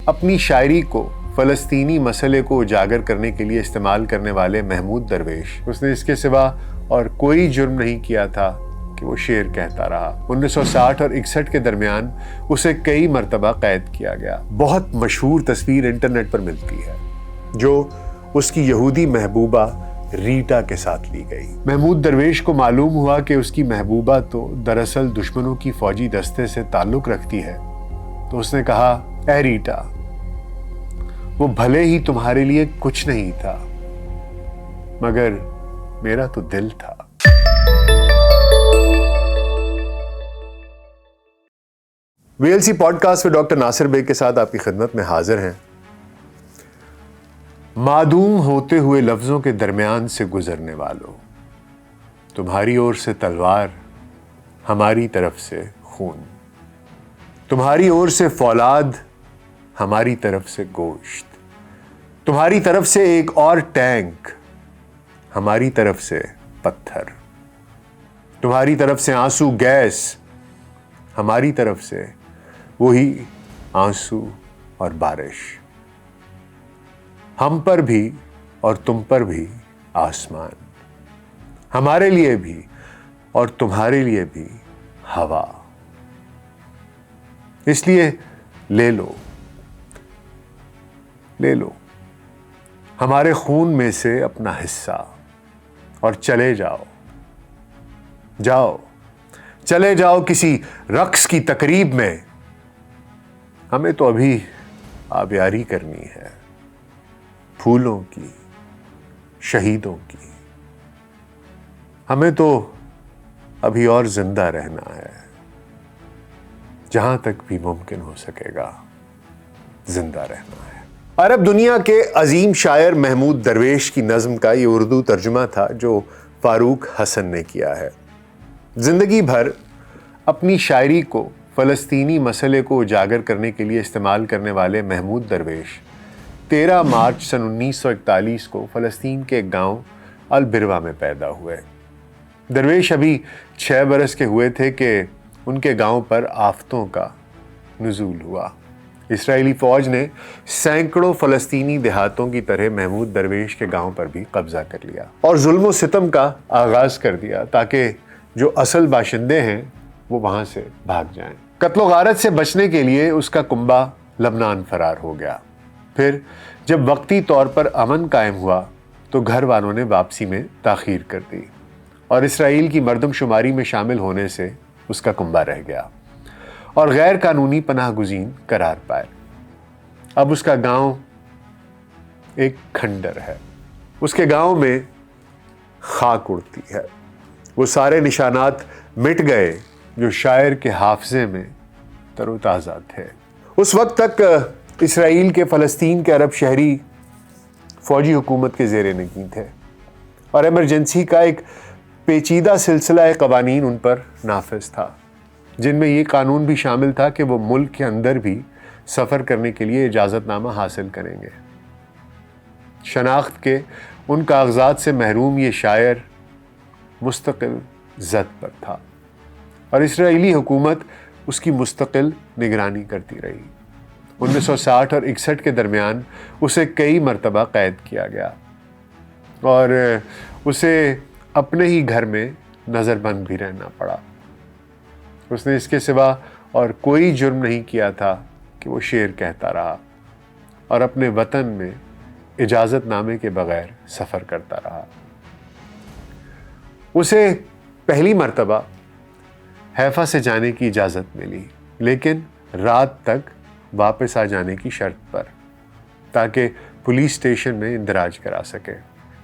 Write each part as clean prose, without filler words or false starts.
اپنی شاعری کو فلسطینی مسئلے کو اجاگر کرنے کے لیے استعمال کرنے والے محمود درویش، اس نے اس کے سوا اور کوئی جرم نہیں کیا تھا کہ وہ شعر کہتا رہا۔ 1960 اور 61 کے درمیان اسے کئی مرتبہ قید کیا گیا۔ بہت مشہور تصویر انٹرنیٹ پر ملتی ہے جو اس کی یہودی محبوبہ ریٹا کے ساتھ لی گئی۔ محمود درویش کو معلوم ہوا کہ اس کی محبوبہ تو دراصل دشمنوں کی فوجی دستے سے تعلق رکھتی ہے، تو اس نے کہا، اے ریٹا، وہ بھلے ہی تمہارے لیے کچھ نہیں تھا، مگر میرا تو دل تھا۔ VLC پوڈ کاسٹ میں ڈاکٹر ناصر بیگ کے ساتھ آپ کی خدمت میں حاضر ہیں۔ معدوم ہوتے ہوئے لفظوں کے درمیان سے گزرنے والوں، تمہاری اور سے تلوار، ہماری طرف سے خون، تمہاری اور سے فولاد، ہماری طرف سے گوشت، تمہاری طرف سے ایک اور ٹینک، ہماری طرف سے پتھر، تمہاری طرف سے آنسو گیس، ہماری طرف سے وہی آنسو اور بارش، ہم پر بھی اور تم پر بھی آسمان، ہمارے لیے بھی اور تمہارے لیے بھی ہوا۔ اس لیے لے لو ہمارے خون میں سے اپنا حصہ اور چلے جاؤ کسی رقص کی تقریب میں، ہمیں تو ابھی آبیاری کرنی ہے، پھولوں کی، شہیدوں کی، ہمیں تو ابھی اور زندہ رہنا ہے، جہاں تک بھی ممکن ہو سکے گا زندہ رہنا ہے۔ عرب دنیا کے عظیم شاعر محمود درویش کی نظم کا یہ اردو ترجمہ تھا جو فاروق حسن نے کیا ہے۔ زندگی بھر اپنی شاعری کو فلسطینی مسئلے کو اجاگر کرنے کے لیے استعمال کرنے والے محمود درویش 13 مارچ سن 1941 کو فلسطین کے ایک گاؤں البروا میں پیدا ہوئے۔ درویش ابھی 6 برس کے ہوئے تھے کہ ان کے گاؤں پر آفتوں کا نزول ہوا۔ اسرائیلی فوج نے سینکڑوں فلسطینی دیہاتوں کی طرح محمود درویش کے گاؤں پر بھی قبضہ کر لیا اور ظلم و ستم کا آغاز کر دیا تاکہ جو اصل باشندے ہیں وہ وہاں سے بھاگ جائیں۔ قتل و غارت سے بچنے کے لیے اس کا کنبہ لبنان فرار ہو گیا۔ پھر جب وقتی طور پر امن قائم ہوا تو گھر والوں نے واپسی میں تاخیر کر دی اور اسرائیل کی مردم شماری میں شامل ہونے سے اس کا کنبہ رہ گیا اور غیر قانونی پناہ گزین قرار پائے۔ اب اس کا گاؤں ایک کھنڈر ہے، اس کے گاؤں میں خاک اڑتی ہے، وہ سارے نشانات مٹ گئے جو شاعر کے حافظے میں تر و تازہ تھے۔ اس وقت تک اسرائیل کے فلسطین کے عرب شہری فوجی حکومت کے زیر نگین تھے اور ایمرجنسی کا ایک پیچیدہ سلسلہ قوانین ان پر نافذ تھا، جن میں یہ قانون بھی شامل تھا کہ وہ ملک کے اندر بھی سفر کرنے کے لیے اجازت نامہ حاصل کریں گے۔ شناخت کے ان کاغذات سے محروم یہ شاعر مستقل زد پر تھا اور اسرائیلی حکومت اس کی مستقل نگرانی کرتی رہی۔ 1960 اور 61 کے درمیان اسے کئی مرتبہ قید کیا گیا اور اسے اپنے ہی گھر میں نظر بند بھی رہنا پڑا۔ اس نے اس کے سوا اور کوئی جرم نہیں کیا تھا کہ وہ شعر کہتا رہا اور اپنے وطن میں اجازت نامے کے بغیر سفر کرتا رہا۔ اسے پہلی مرتبہ حیفا سے جانے کی اجازت ملی، لیکن رات تک واپس آ جانے کی شرط پر، تاکہ پولیس اسٹیشن میں اندراج کرا سکے۔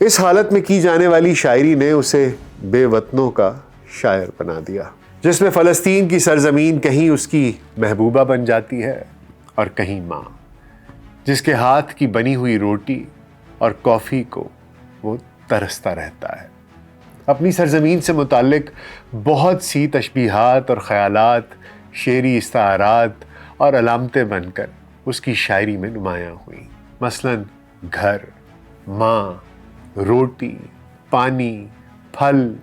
اس حالت میں کی جانے والی شاعری نے اسے بے وطنوں کا شاعر بنا دیا، جس میں فلسطین کی سرزمین کہیں اس کی محبوبہ بن جاتی ہے اور کہیں ماں، جس کے ہاتھ کی بنی ہوئی روٹی اور کافی کو وہ ترستا رہتا ہے۔ اپنی سرزمین سے متعلق بہت سی تشبیہات اور خیالات شعری استعارات اور علامتیں بن کر اس کی شاعری میں نمایاں ہوئیں۔ مثلاً گھر، ماں، روٹی، پانی، پھل،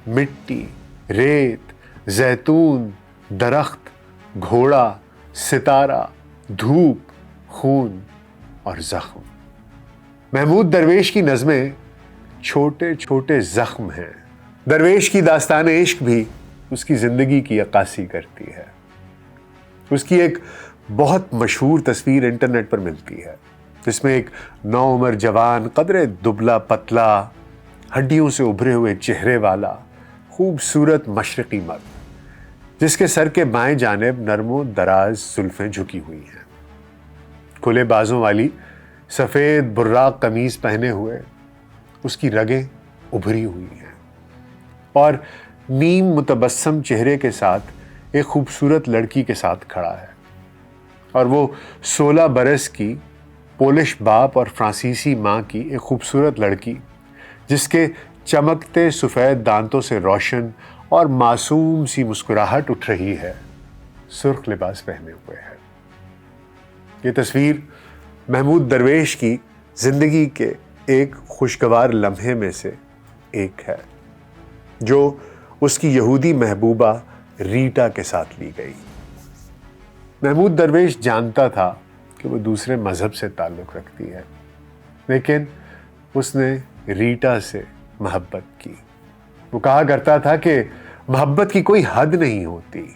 مٹی، ریت، زیتون، درخت، گھوڑا، ستارہ، دھوپ، خون اور زخم۔ محمود درویش کی نظمیں چھوٹے چھوٹے زخم ہیں۔ درویش کی داستان عشق بھی اس کی زندگی کی عکاسی کرتی ہے۔ اس کی ایک بہت مشہور تصویر انٹرنیٹ پر ملتی ہے جس میں ایک نوعمر جوان قدرے دبلا پتلا ہڈیوں سے ابھرے ہوئے چہرے والا خوبصورت مشرقی مرد جس کے سر کے بائیں جانب نرم و دراز زلفیں جھکی ہوئی ہیں، کھلے بازوں والی سفید براق قمیض پہنے ہوئے اس کی رگیں ابھری ہوئی ہیں اور نیم متبسم چہرے کے ساتھ ایک خوبصورت لڑکی کے ساتھ کھڑا ہے، اور وہ 16 برس کی پولش باپ اور فرانسیسی ماں کی ایک خوبصورت لڑکی جس کے چمکتے سفید دانتوں سے روشن اور معصوم سی مسکراہٹ اٹھ رہی ہے، سرخ لباس پہنے ہوئے ہے۔ یہ تصویر محمود درویش کی زندگی کے ایک خوشگوار لمحے میں سے ایک ہے جو اس کی یہودی محبوبہ ریٹا کے ساتھ لی گئی۔ محمود درویش جانتا تھا کہ وہ دوسرے مذہب سے تعلق رکھتی ہے، لیکن اس نے ریٹا سے محبت کی۔ وہ کہا کرتا تھا کہ محبت کی کوئی حد نہیں ہوتی،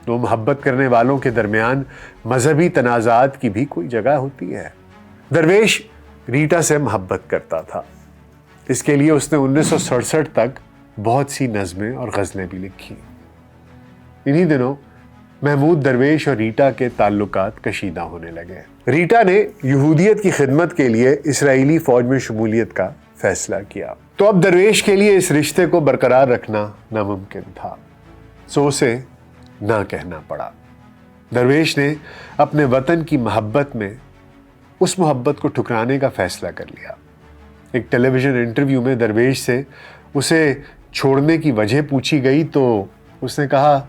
تو محبت کرنے والوں کے درمیان مذہبی تنازعات کی بھی کوئی جگہ ہوتی ہے۔ درویش ریٹا سے محبت کرتا تھا، اس کے لیے اس نے 1967 تک بہت سی نظمیں اور غزلیں بھی لکھی۔ انہی دنوں محمود درویش اور ریٹا کے تعلقات کشیدہ ہونے لگے۔ ریٹا نے یہودیت کی خدمت کے لیے اسرائیلی فوج میں شمولیت کا فیصلہ کیا، تو اب درویش کے لیے اس رشتے کو برقرار رکھنا ناممکن تھا، سو اسے نہ کہنا پڑا۔ درویش نے اپنے وطن کی محبت میں اس محبت کو ٹھکرانے کا فیصلہ کر لیا۔ ایک ٹیلی ویژن انٹرویو میں درویش سے اسے چھوڑنے کی وجہ پوچھی گئی تو اس نے کہا،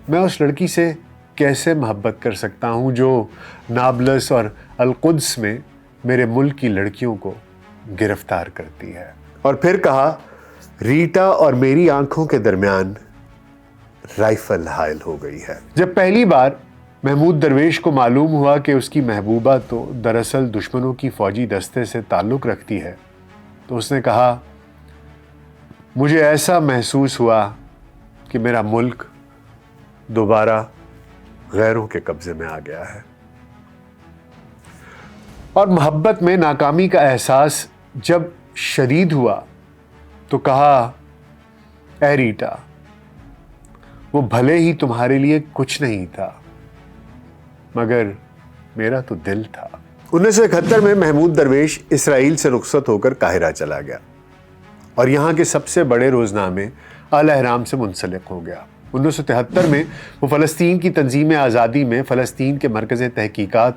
میں اس لڑکی سے کیسے محبت کر سکتا ہوں جو نابلس اور القدس میں میرے ملک کی لڑکیوں کو گرفتار کرتی ہے۔ اور پھر کہا، ریٹا اور میری آنکھوں کے درمیان رائفل حائل ہو گئی ہے۔ جب پہلی بار محمود درویش کو معلوم ہوا کہ اس کی محبوبہ تو دراصل دشمنوں کی فوجی دستے سے تعلق رکھتی ہے، تو اس نے کہا، مجھے ایسا محسوس ہوا کہ میرا ملک دوبارہ غیروں کے قبضے میں آ گیا ہے۔ اور محبت میں ناکامی کا احساس جب شدید ہوا تو کہا، اے ریٹا، وہ بھلے ہی تمہارے لیے کچھ نہیں تھا مگر میرا تو دل تھا۔ 1971 میں محمود درویش اسرائیل سے رخصت ہو کر قاہرہ چلا گیا اور یہاں کے سب سے بڑے روزنامے الاہرام سے منسلک ہو گیا۔ 1973 میں وہ فلسطین کی تنظیم آزادی میں فلسطین کے مرکز تحقیقات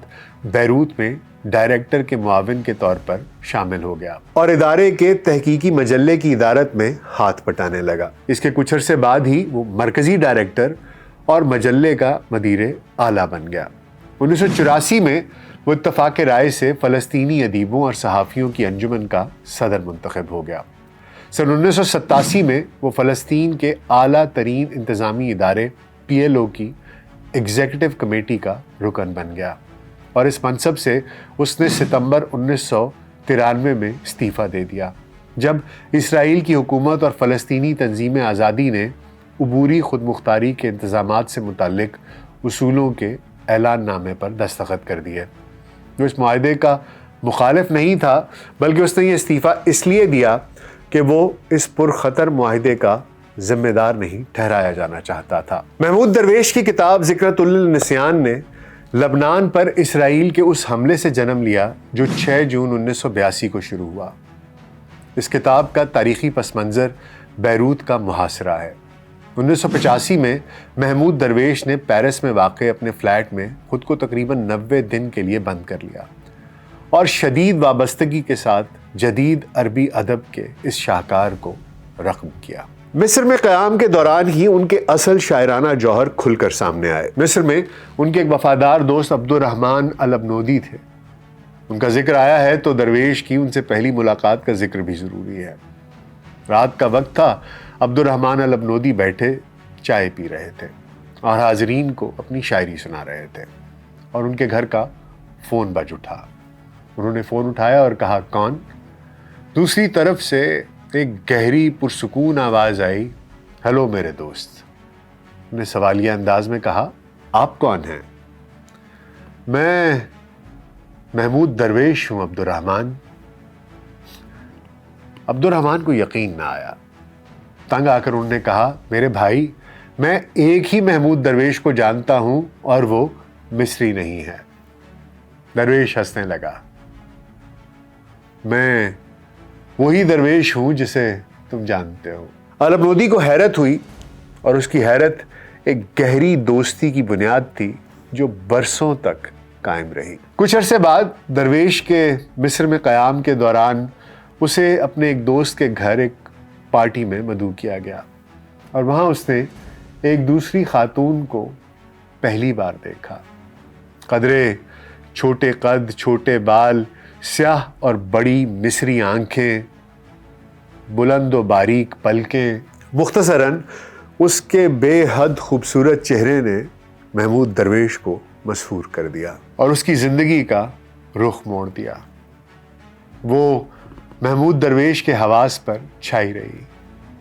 بیروت میں ڈائریکٹر کے معاون کے طور پر شامل ہو گیا اور ادارے کے تحقیقی مجلے کی ادارت میں ہاتھ بٹانے لگا۔ اس کے کچھ عرصے بعد ہی وہ مرکزی ڈائریکٹر اور مجلے کا مدیر اعلیٰ بن گیا۔ 1984 میں وہ اتفاق رائے سے فلسطینی ادیبوں اور صحافیوں کی انجمن کا صدر منتخب ہو گیا۔ سن 1987 میں وہ فلسطین کے اعلیٰ ترین انتظامی ادارے PLO کی ایگزیکٹو کمیٹی کا رکن بن گیا اور اس منصب سے اس نے ستمبر 1993 میں استعفیٰ دے دیا، جب اسرائیل کی حکومت اور فلسطینی تنظیم آزادی نے عبوری خود مختاری کے انتظامات سے متعلق اصولوں کے اعلان نامے پر دستخط کر دیے۔ جو اس معاہدے کا مخالف نہیں تھا، بلکہ اس نے یہ استعفیٰ اس لیے دیا کہ وہ اس پرخطر معاہدے کا ذمہ دار نہیں ٹھہرایا جانا چاہتا تھا۔ محمود درویش کی کتاب ذکرۃ النسیان نے لبنان پر اسرائیل کے اس حملے سے جنم لیا جو 6 جون 1982 کو شروع ہوا۔ اس کتاب کا تاریخی پس منظر بیروت کا محاصرہ ہے۔ 1985 میں محمود درویش نے پیرس میں واقع اپنے فلیٹ میں خود کو تقریباً 90 دن کے لیے بند کر لیا اور شدید وابستگی کے ساتھ جدید عربی ادب کے اس شاہکار کو رقم کیا۔ مصر میں قیام کے دوران ہی ان کے اصل شاعرانہ جوہر کھل کر سامنے آئے۔ مصر میں ان کے ایک وفادار دوست عبد الرحمن الابنودی تھے۔ ان کا ذکر آیا ہے تو درویش کی ان سے پہلی ملاقات کا ذکر بھی ضروری ہے۔ رات کا وقت تھا، عبد الرحمن الابنودی بیٹھے چائے پی رہے تھے اور حاضرین کو اپنی شاعری سنا رہے تھے اور ان کے گھر کا فون بج اٹھا۔ انہوں نے فون اٹھایا اور کہا کون؟ دوسری طرف سے ایک گہری پرسکون آواز آئی، ہیلو میرے دوست۔ انہوں نے سوالیہ انداز میں کہا، آپ کون ہیں؟ میں محمود درویش ہوں عبد الرحمن۔ عبد الرحمن کو یقین نہ آیا۔ تنگ آ کر انہوں نے کہا، میرے بھائی میں ایک ہی محمود درویش کو جانتا ہوں اور وہ مصری نہیں ہے۔ درویش ہنسنے لگا، میں وہی درویش ہوں جسے تم جانتے ہو۔ عرب لودھی کو حیرت ہوئی، اور اس کی حیرت ایک گہری دوستی کی بنیاد تھی جو برسوں تک قائم رہی۔ کچھ عرصے بعد درویش کے مصر میں قیام کے دوران اسے اپنے ایک دوست کے گھر ایک پارٹی میں مدعو کیا گیا، اور وہاں اس نے ایک دوسری خاتون کو پہلی بار دیکھا۔ قدرے چھوٹے قد، چھوٹے بال، سیاہ اور بڑی مصری آنکھیں، بلند و باریک پلکیں، مختصراً اس کے بے حد خوبصورت چہرے نے محمود درویش کو مسحور کر دیا اور اس کی زندگی کا رخ موڑ دیا۔ وہ محمود درویش کے حواس پر چھائی رہی،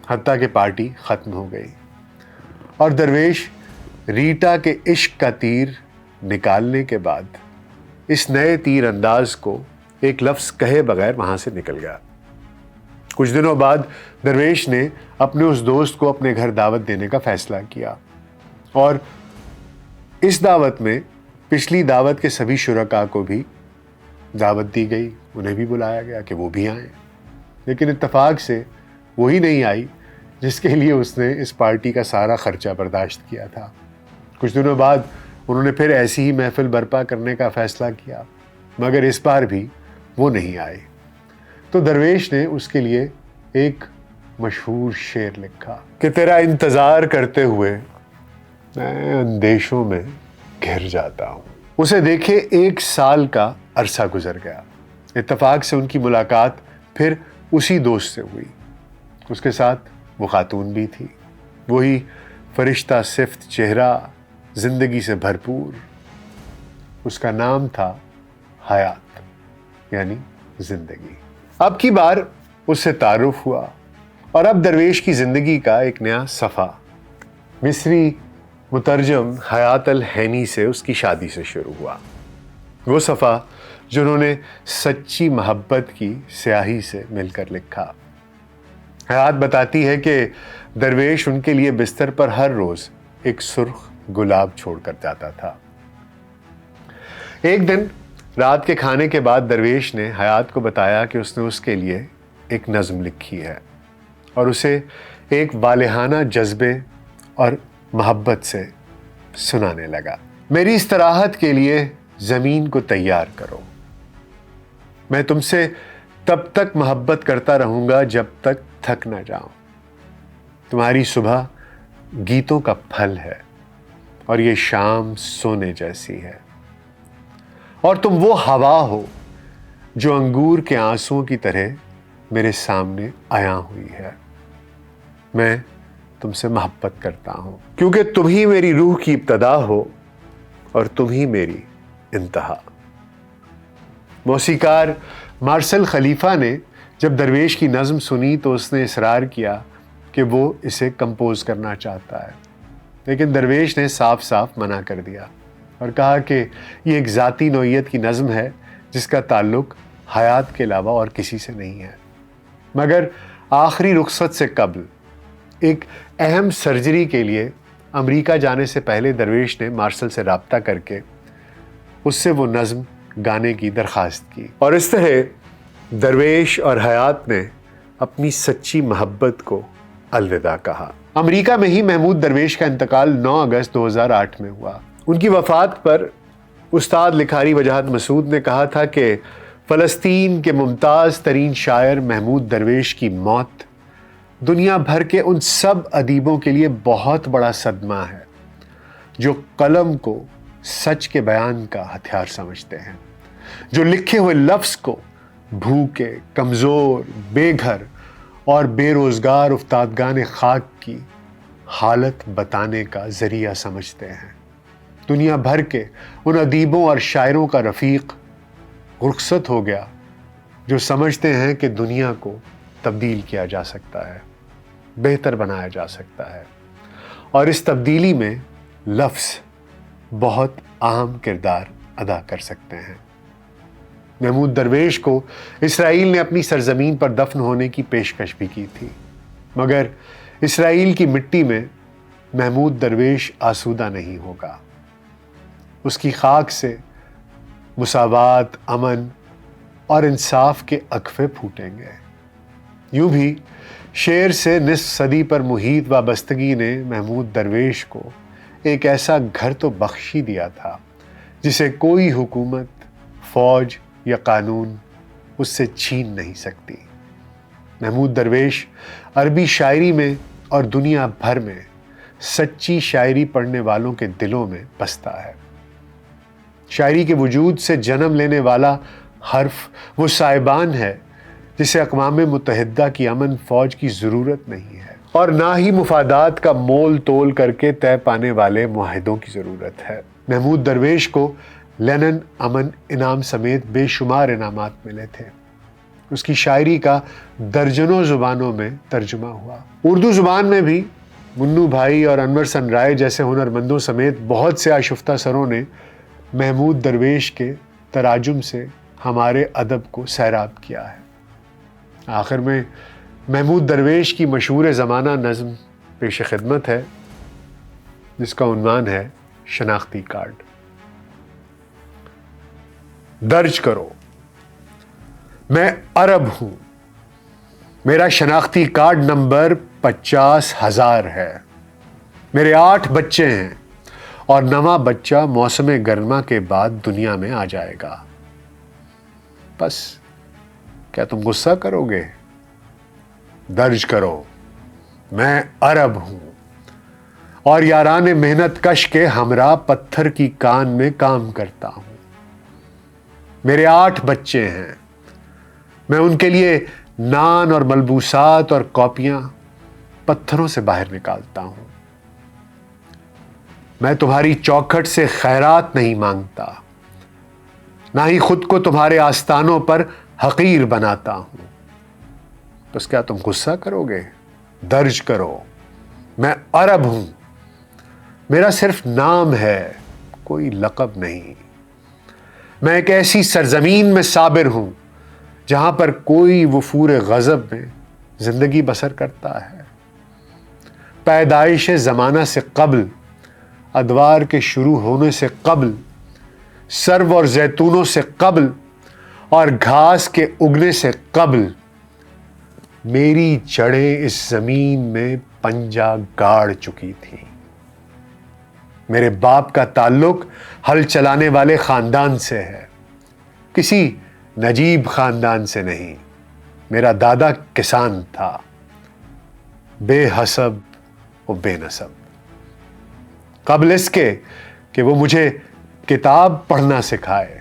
حتیٰ کہ پارٹی ختم ہو گئی اور درویش ریٹا کے عشق کا تیر نکالنے کے بعد اس نئے تیر انداز کو ایک لفظ کہے بغیر وہاں سے نکل گیا۔ کچھ دنوں بعد درویش نے اپنے اس دوست کو اپنے گھر دعوت دینے کا فیصلہ کیا، اور اس دعوت میں پچھلی دعوت کے سبھی شرکاء کو بھی دعوت دی گئی، انہیں بھی بلایا گیا کہ وہ بھی آئیں، لیکن اتفاق سے وہی نہیں آئی جس کے لیے اس نے اس پارٹی کا سارا خرچہ برداشت کیا تھا۔ کچھ دنوں بعد انہوں نے پھر ایسی ہی محفل برپا کرنے کا فیصلہ کیا، مگر اس بار بھی وہ نہیں آئے۔ تو درویش نے اس کے لیے ایک مشہور شعر لکھا کہ تیرا انتظار کرتے ہوئے میں اندیشوں میں گھر جاتا ہوں۔ اسے دیکھے 1 سال کا عرصہ گزر گیا۔ اتفاق سے ان کی ملاقات پھر اسی دوست سے ہوئی۔ اس کے ساتھ وہ خاتون بھی تھی، وہی فرشتہ صفت چہرہ، زندگی سے بھرپور۔ اس کا نام تھا حیات، یعنی زندگی۔ اب کی بار اس سے تعارف ہوا، اور اب درویش کی زندگی کا ایک نیا صفحہ مصری مترجم حیات الحینی سے اس کی شادی سے شروع ہوا۔ وہ صفحہ جنہوں نے سچی محبت کی سیاہی سے مل کر لکھا۔ حیات بتاتی ہے کہ درویش ان کے لیے بستر پر ہر روز ایک سرخ گلاب چھوڑ کر جاتا تھا۔ ایک دن رات کے کھانے کے بعد درویش نے حیات کو بتایا کہ اس نے اس کے لیے ایک نظم لکھی ہے، اور اسے ایک والہانہ جذبے اور محبت سے سنانے لگا۔ میری استراحت کے لیے زمین کو تیار کرو، میں تم سے تب تک محبت کرتا رہوں گا جب تک تھک نہ جاؤں۔ تمہاری صبح گیتوں کا پھل ہے، اور یہ شام سونے جیسی ہے، اور تم وہ ہوا ہو جو انگور کے آنسوؤں کی طرح میرے سامنے عیاں ہوئی ہے۔ میں تم سے محبت کرتا ہوں، کیونکہ تم ہی میری روح کی ابتدا ہو اور تم ہی میری انتہا۔ موسیقار مارسل خلیفہ نے جب درویش کی نظم سنی تو اس نے اصرار کیا کہ وہ اسے کمپوز کرنا چاہتا ہے، لیکن درویش نے صاف صاف منع کر دیا اور کہا کہ یہ ایک ذاتی نوعیت کی نظم ہے جس کا تعلق حیات کے علاوہ اور کسی سے نہیں ہے۔ مگر آخری رخصت سے قبل ایک اہم سرجری کے لیے امریکہ جانے سے پہلے درویش نے مارسل سے رابطہ کر کے اس سے وہ نظم گانے کی درخواست کی، اور اس طرح درویش اور حیات نے اپنی سچی محبت کو الوداع کہا۔ امریکہ میں ہی محمود درویش کا انتقال 9 اگست 2008 میں ہوا۔ ان کی وفات پر استاد لکھاری وجاہت مسعود نے کہا تھا کہ فلسطین کے ممتاز ترین شاعر محمود درویش کی موت دنیا بھر کے ان سب ادیبوں کے لیے بہت بڑا صدمہ ہے جو قلم کو سچ کے بیان کا ہتھیار سمجھتے ہیں، جو لکھے ہوئے لفظ کو بھوکے، کمزور، بے گھر اور بے روزگار افتادگان خاک کی حالت بتانے کا ذریعہ سمجھتے ہیں۔ دنیا بھر کے ان ادیبوں اور شاعروں کا رفیق رخصت ہو گیا جو سمجھتے ہیں کہ دنیا کو تبدیل کیا جا سکتا ہے، بہتر بنایا جا سکتا ہے، اور اس تبدیلی میں لفظ بہت اہم کردار ادا کر سکتے ہیں۔ محمود درویش کو اسرائیل نے اپنی سرزمین پر دفن ہونے کی پیشکش بھی کی تھی، مگر اسرائیل کی مٹی میں محمود درویش آسودہ نہیں ہوگا۔ اس کی خاک سے مساوات، امن اور انصاف کے اکفے پھوٹیں گے۔ یوں بھی شعر سے نصف صدی پر محیط وابستگی نے محمود درویش کو ایک ایسا گھر تو بخش ہی دیا تھا جسے کوئی حکومت، فوج یا قانون اس سے چھین نہیں سکتی۔ محمود درویش عربی شاعری میں اور دنیا بھر میں سچی شاعری پڑھنے والوں کے دلوں میں بستا ہے۔ شاعری کے وجود سے جنم لینے والا حرف وہ سائبان ہے جسے اقوام متحدہ کی امن فوج کی ضرورت نہیں ہے، اور نہ ہی مفادات کا مول تول کر کے طے پانے والے معاہدوں کی ضرورت ہے۔ محمود درویش کو لینن امن انعام سمیت بے شمار انعامات ملے تھے۔ اس کی شاعری کا درجنوں زبانوں میں ترجمہ ہوا۔ اردو زبان میں بھی منو بھائی اور انور سن رائے جیسے ہنرمندوں سمیت بہت سے آشفتہ سروں نے محمود درویش کے تراجم سے ہمارے ادب کو سیراب کیا ہے۔ آخر میں محمود درویش کی مشہور زمانہ نظم پیش خدمت ہے جس کا عنوان ہے شناختی کارڈ۔ درج کرو، میں عرب ہوں، میرا شناختی کارڈ نمبر 50,000 ہے، میرے 8 بچے ہیں اور 9واں بچہ موسم گرما کے بعد دنیا میں آ جائے گا۔ بس کیا تم غصہ کرو گے؟ درج کرو، میں عرب ہوں اور یاران محنت کش کے ہمراہ پتھر کی کان میں کام کرتا ہوں۔ میرے 8 بچے ہیں، میں ان کے لیے نان اور ملبوسات اور کاپیاں پتھروں سے باہر نکالتا ہوں۔ میں تمہاری چوکھٹ سے خیرات نہیں مانگتا، نہ ہی خود کو تمہارے آستانوں پر حقیر بناتا ہوں۔ بس کیا تم غصہ کرو گے؟ درج کرو، میں عرب ہوں، میرا صرف نام ہے، کوئی لقب نہیں۔ میں ایک ایسی سرزمین میں صابر ہوں جہاں پر کوئی وفور غضب میں زندگی بسر کرتا ہے۔ پیدائش زمانہ سے قبل، ادوار کے شروع ہونے سے قبل، سرو اور زیتونوں سے قبل اور گھاس کے اگنے سے قبل میری جڑیں اس زمین میں پنجہ گاڑ چکی تھی۔ میرے باپ کا تعلق ہل چلانے والے خاندان سے ہے، کسی نجیب خاندان سے نہیں۔ میرا دادا کسان تھا، بے حسب و بے نسب۔ قبل اس کے کہ وہ مجھے کتاب پڑھنا سکھائے،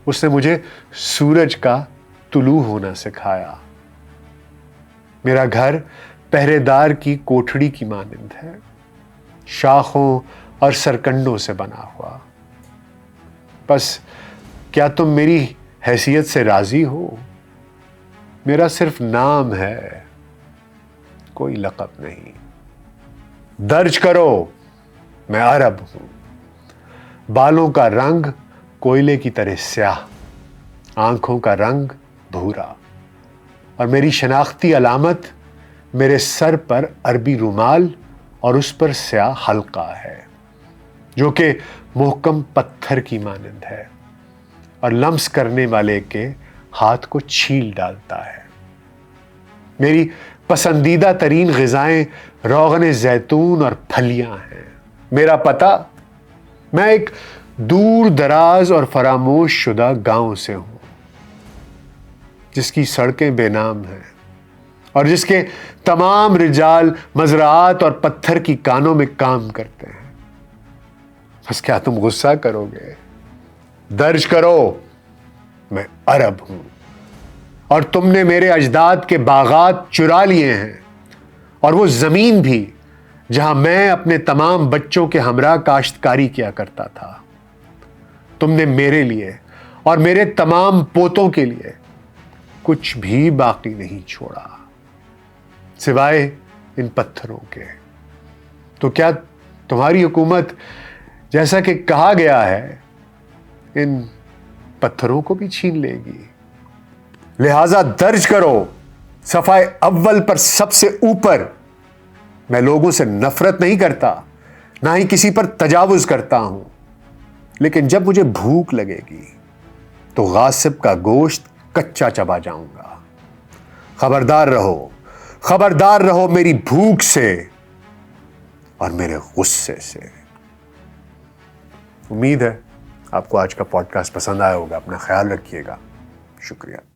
اس نے مجھے سورج کا طلوع ہونا سکھایا۔ میرا گھر پہرے دار کی کوٹھڑی کی مانند ہے، شاخوں اور سرکنڈوں سے بنا ہوا۔ بس کیا تم میری حیثیت سے راضی ہو؟ میرا صرف نام ہے، کوئی لقب نہیں۔ درج کرو، میں عرب ہوں، بالوں کا رنگ کوئلے کی طرح سیاہ، آنکھوں کا رنگ بھورا، اور میری شناختی علامت میرے سر پر عربی رومال اور اس پر سیاہ حلقہ ہے جو کہ محکم پتھر کی مانند ہے اور لمس کرنے والے کے ہاتھ کو چھیل ڈالتا ہے۔ میری پسندیدہ ترین غذائیں روغن زیتون اور پھلیاں ہیں۔ میرا پتہ، میں ایک دور دراز اور فراموش شدہ گاؤں سے ہوں جس کی سڑکیں بے نام ہیں اور جس کے تمام رجال مزرعات اور پتھر کی کانوں میں کام کرتے ہیں۔ بس کیا تم غصہ کرو گے؟ درج کرو، میں عرب ہوں اور تم نے میرے اجداد کے باغات چرا لیے ہیں، اور وہ زمین بھی جہاں میں اپنے تمام بچوں کے ہمراہ کاشتکاری کیا کرتا تھا، تم نے میرے لیے اور میرے تمام پوتوں کے لیے کچھ بھی باقی نہیں چھوڑا سوائے ان پتھروں کے۔ تو کیا تمہاری حکومت، جیسا کہ کہا گیا ہے، ان پتھروں کو بھی چھین لے گی؟ لہذا درج کرو صفحہ اول پر سب سے اوپر، میں لوگوں سے نفرت نہیں کرتا، نہ ہی کسی پر تجاوز کرتا ہوں، لیکن جب مجھے بھوک لگے گی تو غاصب کا گوشت کچا چبا جاؤں گا۔ خبردار رہو میری بھوک سے اور میرے غصے سے۔ امید ہے آپ کو آج کا پوڈ کاسٹ پسند آیا ہوگا۔ اپنا خیال رکھیے گا۔ شکریہ۔